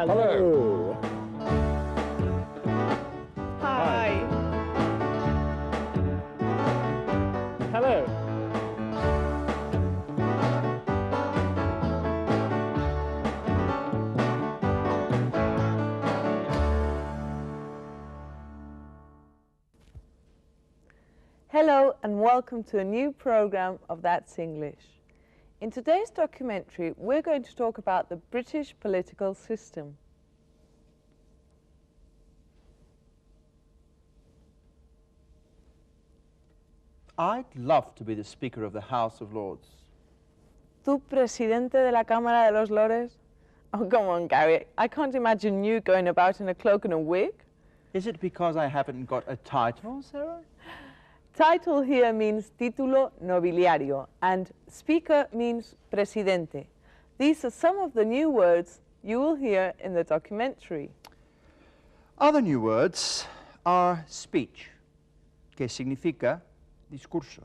Hello. Hi. Hello. Hello and welcome to a new program of That's English. In today's documentary, we're going to talk about the British political system. I'd love to be the Speaker of the House of Lords. ¿Tú presidente de la Cámara de los Lores? Oh, come on, Gary. I can't imagine you going about in a cloak and a wig. Is it because I haven't got a title, Sarah? Title here means título nobiliario and speaker means presidente. These are some of the new words you will hear in the documentary. Other new words are speech, que significa discurso.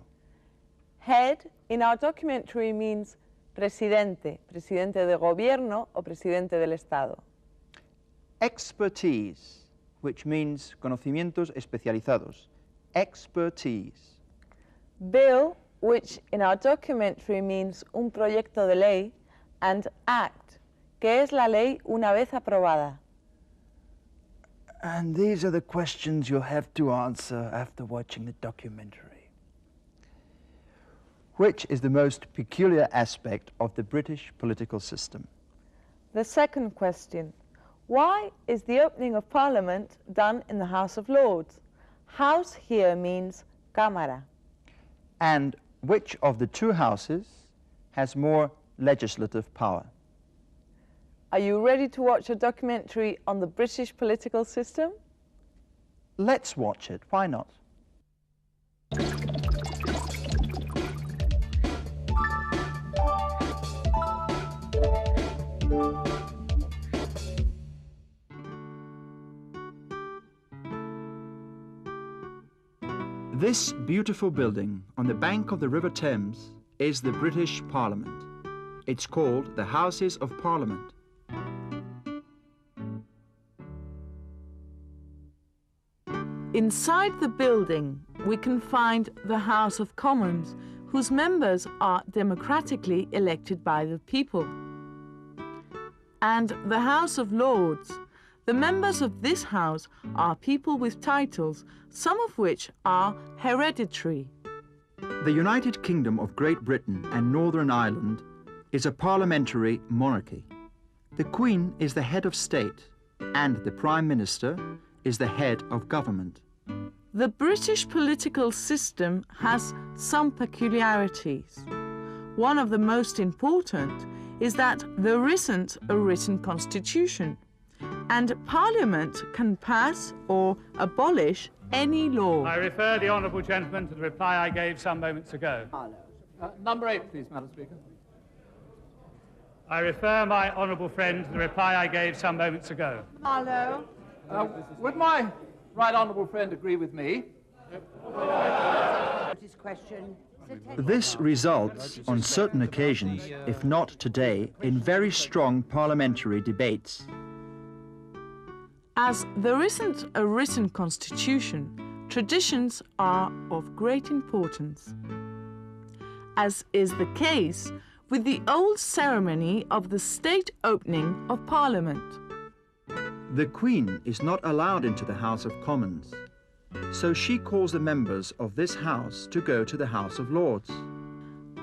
Head in our documentary means presidente, presidente de gobierno o presidente del Estado. Expertise, which means conocimientos especializados. Expertise. Bill, which in our documentary means un proyecto de ley, and act, que es la ley una vez aprobada. And these are the questions you'll have to answer after watching the documentary. Which is the most peculiar aspect of the British political system? The second question, why is the opening of Parliament done in the House of Lords? House here means Cámara. And which of the two houses has more legislative power? Are you ready to watch a documentary on the British political system? Let's watch it. Why not? This beautiful building on the bank of the River Thames is the British Parliament. It's called the Houses of Parliament. Inside the building, we can find the House of Commons, whose members are democratically elected by the people. And the House of Lords. The members of this house are people with titles, some of which are hereditary. The United Kingdom of Great Britain and Northern Ireland is a parliamentary monarchy. The Queen is the head of state and the Prime Minister is the head of government. The British political system has some peculiarities. One of the most important is that there isn't a written constitution, and Parliament can pass or abolish any law. I refer the honourable gentleman to the reply I gave some moments ago. Number 8, please, Madam Speaker. I refer my honourable friend to the reply I gave some moments ago. Hello. Would my right honourable friend agree with me? This results, on certain occasions, if not today, in very strong parliamentary debates. As there isn't a written constitution, traditions are of great importance, as is the case with the old ceremony of the state opening of Parliament. The Queen is not allowed into the House of Commons, so she calls the members of this House to go to the House of Lords.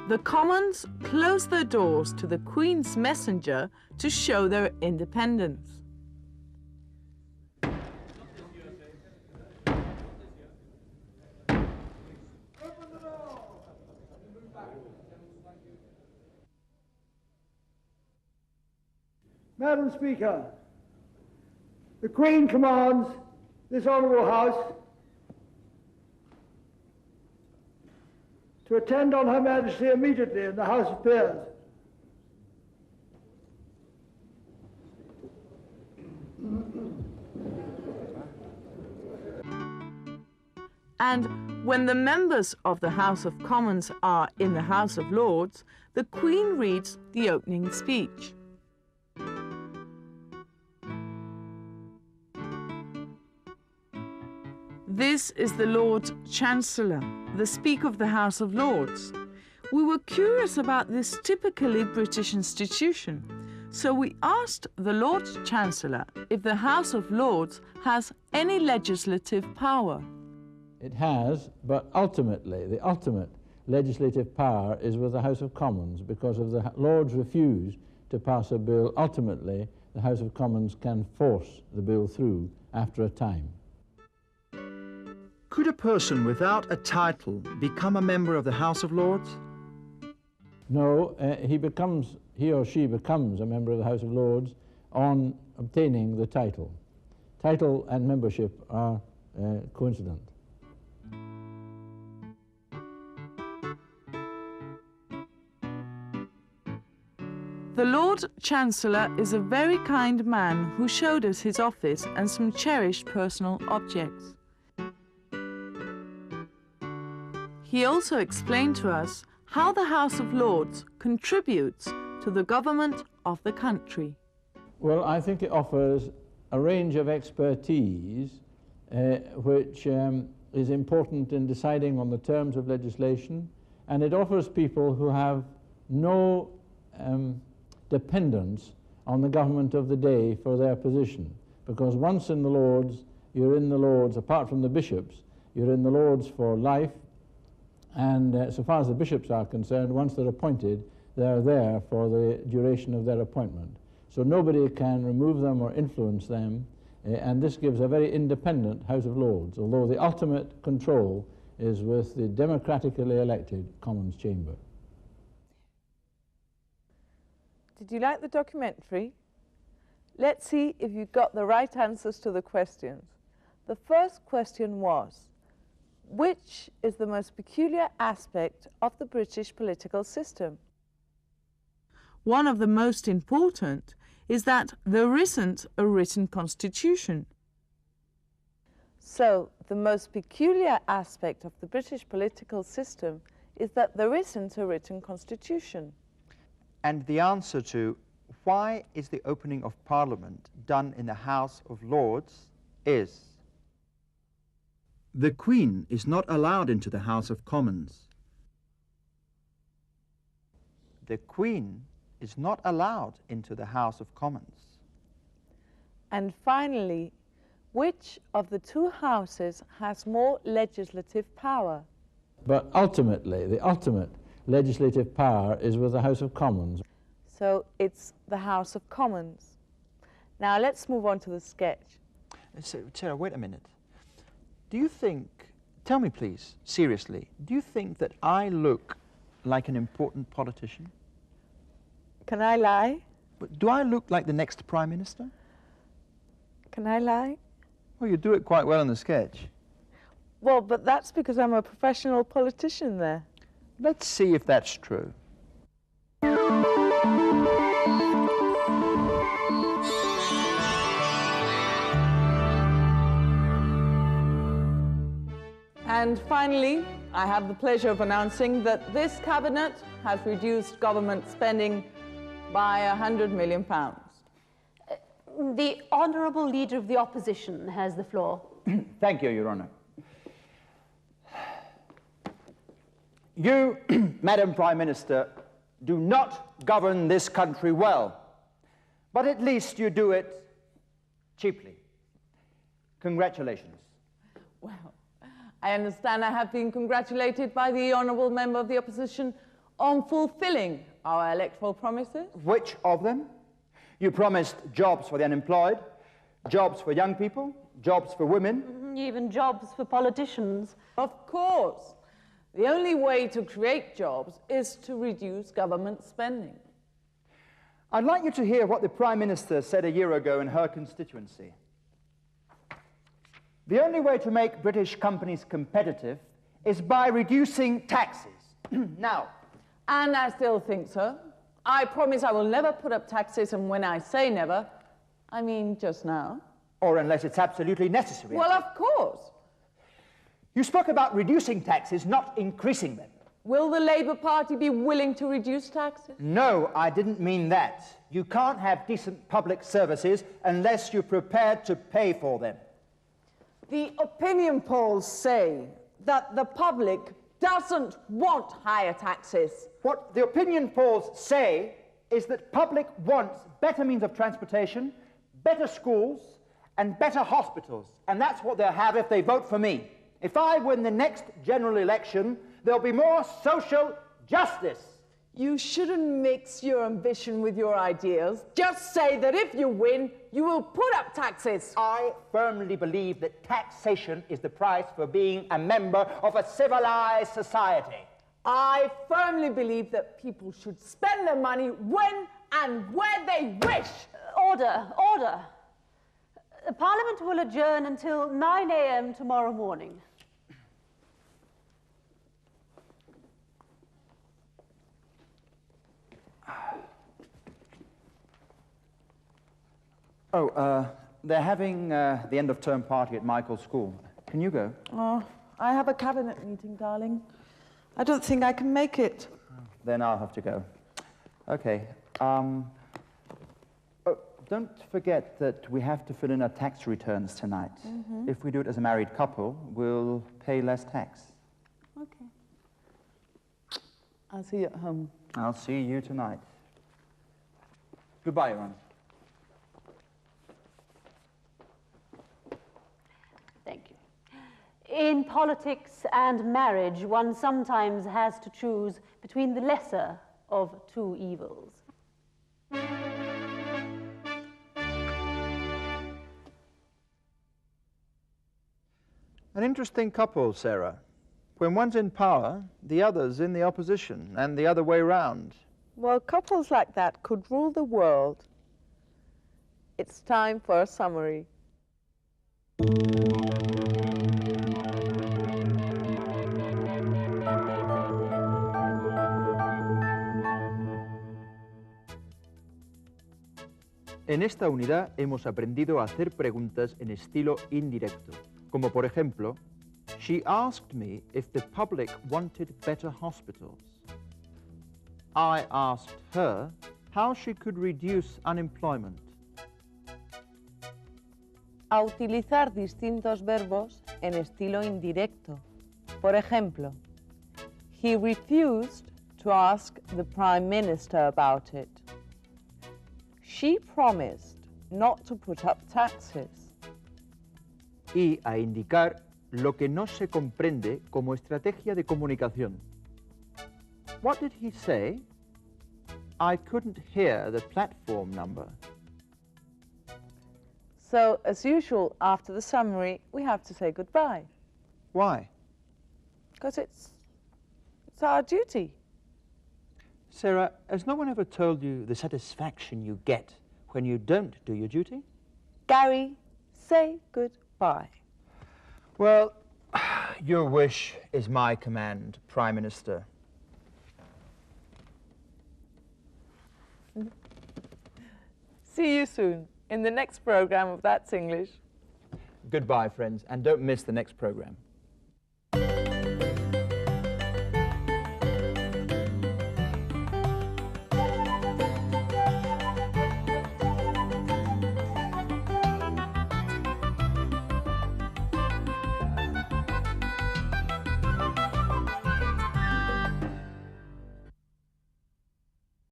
The Commons close their doors to the Queen's messenger to show their independence. Madam Speaker, the Queen commands this Honourable House to attend on Her Majesty immediately in the House of Peers. And when the members of the House of Commons are in the House of Lords, the Queen reads the opening speech. This is the Lord Chancellor, the Speaker of the House of Lords. We were curious about this typically British institution, so we asked the Lord Chancellor if the House of Lords has any legislative power. It has, but ultimately, the ultimate legislative power is with the House of Commons, because if the Lords refuse to pass a bill, ultimately the House of Commons can force the bill through after a time. Could a person without a title become a member of the House of Lords? No, he or she becomes a member of the House of Lords on obtaining the title. Title and membership are coincident. The Lord Chancellor is a very kind man who showed us his office and some cherished personal objects. He also explained to us how the House of Lords contributes to the government of the country. Well, I think it offers a range of expertise which is important in deciding on the terms of legislation, and it offers people who have no dependence on the government of the day for their position, because once in the Lords, you're in the Lords, apart from the bishops, you're in the Lords for life, and so far as the bishops are concerned, once they're appointed, they're there for the duration of their appointment. So nobody can remove them or influence them, and this gives a very independent House of Lords, although the ultimate control is with the democratically elected Commons Chamber. Did you like the documentary? Let's see if you got the right answers to the questions. The first question was, which is the most peculiar aspect of the British political system? One of the most important is that there isn't a written constitution. So, the most peculiar aspect of the British political system is that there isn't a written constitution. And the answer to why is the opening of Parliament done in the House of Lords is: the Queen is not allowed into the House of Commons. The Queen is not allowed into the House of Commons. And finally, which of the two houses has more legislative power? But ultimately, the ultimate legislative power is with the House of Commons. So it's the House of Commons. Now let's move on to the sketch. Sarah, wait a minute. Do you think, tell me please, seriously, do you think that I look like an important politician? Can I lie? But do I look like the next Prime Minister? Can I lie? Well, you do it quite well in the sketch. Well, but that's because I'm a professional politician there. Let's see if that's true. And finally, I have the pleasure of announcing that this cabinet has reduced government spending by £100 million. The Honourable Leader of the Opposition has the floor. Thank you, Your Honour. You, Madam Prime Minister, do not govern this country well, but at least you do it cheaply. Congratulations. Well, I understand I have been congratulated by the Honourable Member of the Opposition on fulfilling our electoral promises. Which of them? You promised jobs for the unemployed, jobs for young people, jobs for women. Even jobs for politicians. Of course. The only way to create jobs is to reduce government spending. I'd like you to hear what the Prime Minister said a year ago in her constituency. The only way to make British companies competitive is by reducing taxes. Now. And I still think so. I promise I will never put up taxes, and when I say never, I mean just now. Or unless it's absolutely necessary. Well, of course. You spoke about reducing taxes, not increasing them. Will the Labour Party be willing to reduce taxes? No, I didn't mean that. You can't have decent public services unless you're prepared to pay for them. The opinion polls say that the public doesn't want higher taxes. What the opinion polls say is that public wants better means of transportation, better schools, and better hospitals. And that's what they'll have if they vote for me. If I win the next general election, there'll be more social justice. You shouldn't mix your ambition with your ideas. Just say that if you win, you will put up taxes. I firmly believe that taxation is the price for being a member of a civilized society. I firmly believe that people should spend their money when and where they wish. Order, order. The Parliament will adjourn until 9 a.m. tomorrow morning. Oh, they're having the end-of-term party at Michael's school. Can you go? Oh, I have a cabinet meeting, darling. I don't think I can make it. Then I'll have to go. Okay. Oh, don't forget that we have to fill in our tax returns tonight. Mm-hmm. If we do it as a married couple, we'll pay less tax. Okay. I'll see you at home. I'll see you tonight. Goodbye, Iran. Thank you. In politics and marriage, one sometimes has to choose between the lesser of two evils. An interesting couple, Sarah. When one's in power, the other's in the opposition, and the other way round. Well, couples like that could rule the world. It's time for a summary. En esta unidad hemos aprendido a hacer preguntas en estilo indirecto, como por ejemplo, she asked me if the public wanted better hospitals. I asked her how she could reduce unemployment. A utilizar distintos verbos en estilo indirecto. Por ejemplo, he refused to ask the Prime Minister about it. She promised not to put up taxes. Y a indicar lo que no se comprende como estrategia de comunicación. What did he say? I couldn't hear the platform number. So, as usual, after the summary, we have to say goodbye. Why? Because it's our duty. Sarah, has no one ever told you the satisfaction you get when you don't do your duty? Gary, say goodbye. Well, your wish is my command, Prime Minister. See you soon in the next program of That's English. Goodbye, friends, and don't miss the next program.